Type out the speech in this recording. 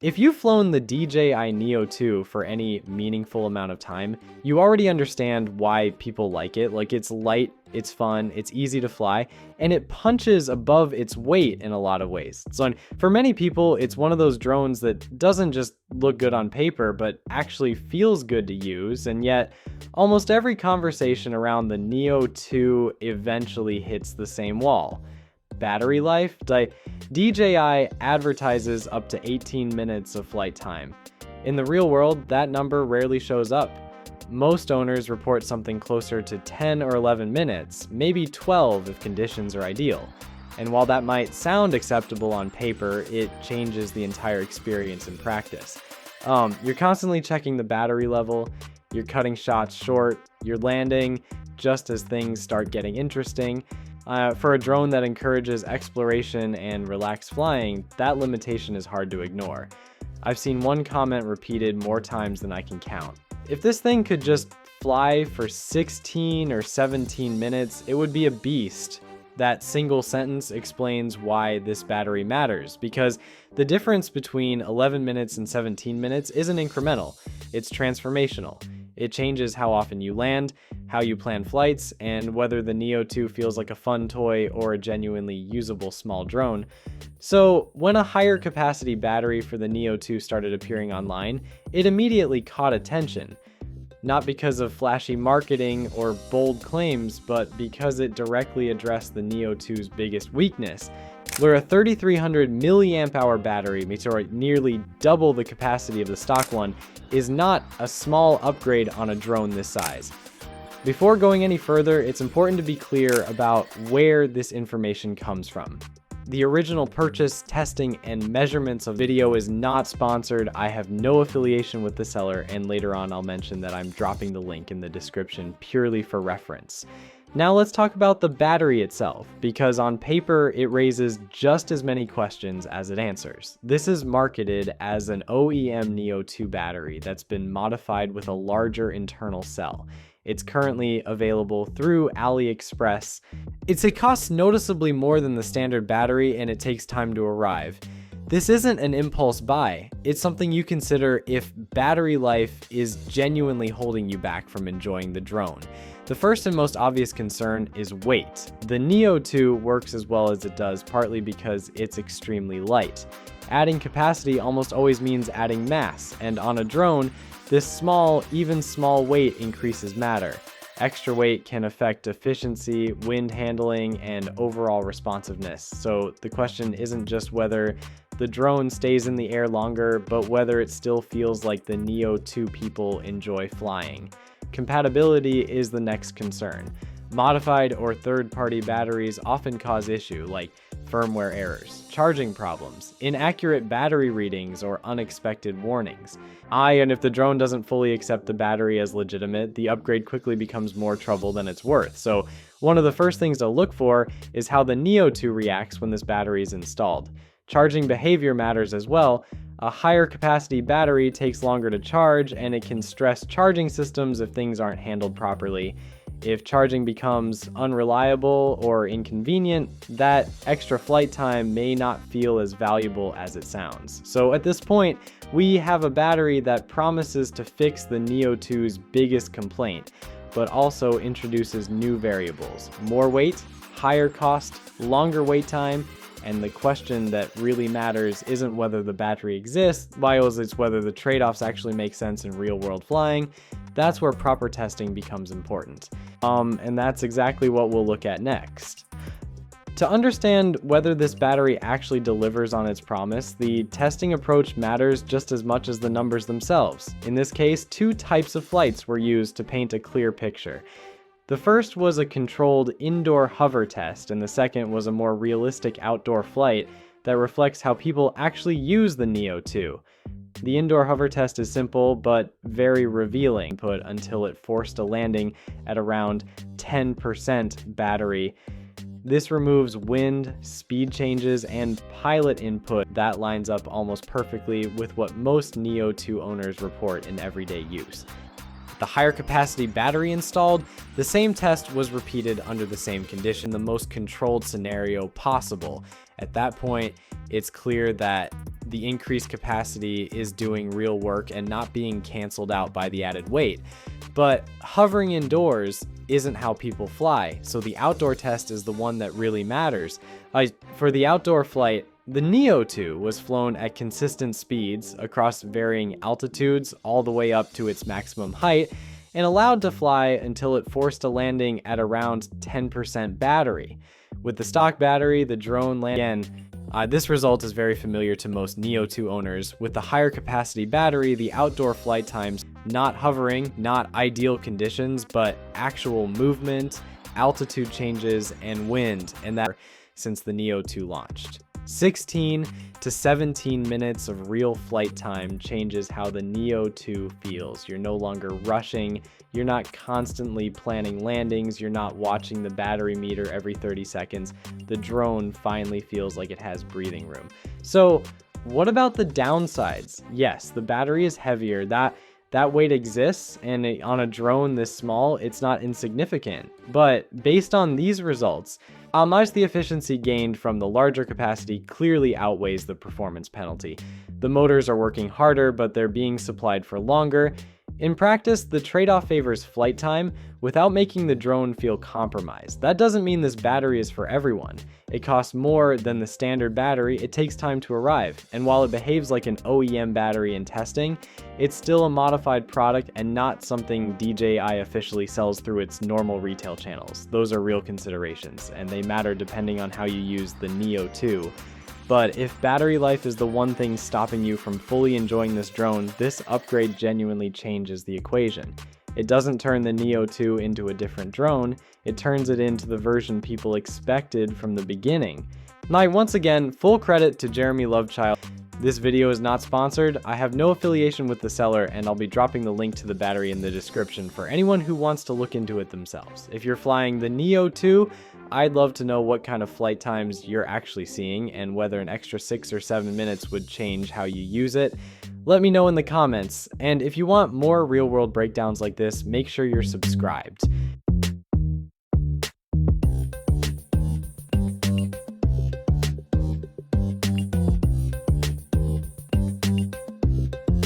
If you've flown the DJI Neo 2 for any meaningful amount of time, you already understand why people like it. Like, it's light, it's fun, it's easy to fly, and it punches above its weight in a lot of ways. So for many people, it's one of those drones that doesn't just look good on paper, but actually feels good to use. And yet, almost every conversation around the Neo 2 eventually hits the same wall. Battery life? DJI advertises up to 18 minutes of flight time. In the real world, that number rarely shows up. Most owners report something closer to 10 or 11 minutes, maybe 12 if conditions are ideal. And while that might sound acceptable on paper, it changes the entire experience in practice. You're constantly checking the battery level, you're cutting shots short, you're landing just as things start getting interesting. For a drone that encourages exploration and relaxed flying, that limitation is hard to ignore. I've seen one comment repeated more times than I can count. If this thing could just fly for 16 or 17 minutes, it would be a beast. That single sentence explains why this battery matters, because the difference between 11 minutes and 17 minutes isn't incremental, it's transformational. It changes how often you land, how you plan flights, and whether the Neo 2 feels like a fun toy or a genuinely usable small drone. So when a higher capacity battery for the Neo 2 started appearing online, it immediately caught attention. Not because of flashy marketing or bold claims, but because it directly addressed the Neo 2's biggest weakness, where a 3300 milliamp hour battery, nearly double the capacity of the stock one, is not a small upgrade on a drone this size. Before going any further, it's important to be clear about where this information comes from. The original purchase, testing, and measurements of video is not sponsored. I have no affiliation with the seller, and later on I'll mention that I'm dropping the link in the description purely for reference. Now let's talk about the battery itself, because on paper it raises just as many questions as it answers. This is marketed as an OEM Neo 2 battery that's been modified with a larger internal cell. It's currently available through AliExpress. It costs noticeably more than the standard battery, and it takes time to arrive. This isn't an impulse buy. It's something you consider if battery life is genuinely holding you back from enjoying the drone. The first and most obvious concern is weight. The Neo 2 works as well as it does partly because it's extremely light. Adding capacity almost always means adding mass, and on a drone, this small, even small weight increases matter. Extra weight can affect efficiency, wind handling, and overall responsiveness. So the question isn't just whether the drone stays in the air longer, but whether it still feels like the Neo 2 people enjoy flying. Compatibility is the next concern. Modified or third-party batteries often cause issue, like firmware errors, charging problems, inaccurate battery readings, or unexpected warnings. And if the drone doesn't fully accept the battery as legitimate, the upgrade quickly becomes more trouble than it's worth. So one of the first things to look for is how the Neo 2 reacts when this battery is installed. Charging behavior matters as well. A higher capacity battery takes longer to charge, and it can stress charging systems if things aren't handled properly. If charging becomes unreliable or inconvenient, that extra flight time may not feel as valuable as it sounds. So at this point, we have a battery that promises to fix the Neo 2's biggest complaint, but also introduces new variables: more weight, higher cost, longer wait time. And the question that really matters isn't whether the battery exists, it's whether the trade-offs actually make sense in real-world flying. That's where proper testing becomes important. And that's exactly what we'll look at next. To understand whether this battery actually delivers on its promise, the testing approach matters just as much as the numbers themselves. In this case, two types of flights were used to paint a clear picture. The first was a controlled indoor hover test, and the second was a more realistic outdoor flight that reflects how people actually use the Neo 2. The indoor hover test is simple but very revealing until it forced a landing at around 10% battery. This removes wind, speed changes, and pilot input that lines up almost perfectly with what most Neo 2 owners report in everyday use. The higher capacity battery installed, the same test was repeated under the same condition, the most controlled scenario possible. At that point, it's clear that the increased capacity is doing real work and not being canceled out by the added weight. But hovering indoors isn't how people fly, so the outdoor test is the one that really matters. For the outdoor flight, the Neo 2 was flown at consistent speeds across varying altitudes all the way up to its maximum height, and allowed to fly until it forced a landing at around 10% battery. With the stock battery, the drone landed again. This result is very familiar to most Neo 2 owners. With the higher capacity battery, the outdoor flight times, not hovering, not ideal conditions, but actual movement, altitude changes, and wind, and that since the Neo 2 launched. 16 to 17 minutes of real flight time changes how the Neo 2 feels. You're no longer rushing, you're not constantly planning landings, you're not watching the battery meter every 30 seconds. The drone finally feels like it has breathing room. So what about the downsides? Yes, the battery is heavier. That weight exists, and on a drone this small, it's not insignificant. But based on these results, how much the efficiency gained from the larger capacity clearly outweighs the performance penalty. The motors are working harder, but they're being supplied for longer. In practice, the trade-off favors flight time without making the drone feel compromised. That doesn't mean this battery is for everyone. It costs more than the standard battery, it takes time to arrive, and while it behaves like an OEM battery in testing, it's still a modified product and not something DJI officially sells through its normal retail channels. Those are real considerations, and they matter depending on how you use the Neo 2. But if battery life is the one thing stopping you from fully enjoying this drone, this upgrade genuinely changes the equation. It doesn't turn the Neo 2 into a different drone, it turns it into the version people expected from the beginning. Now, once again, full credit to Jeremy Lovechild. This video is not sponsored, I have no affiliation with the seller, and I'll be dropping the link to the battery in the description for anyone who wants to look into it themselves. If you're flying the Neo 2, I'd love to know what kind of flight times you're actually seeing and whether an extra 6 or 7 minutes would change how you use it. Let me know in the comments, and if you want more real-world breakdowns like this, make sure you're subscribed.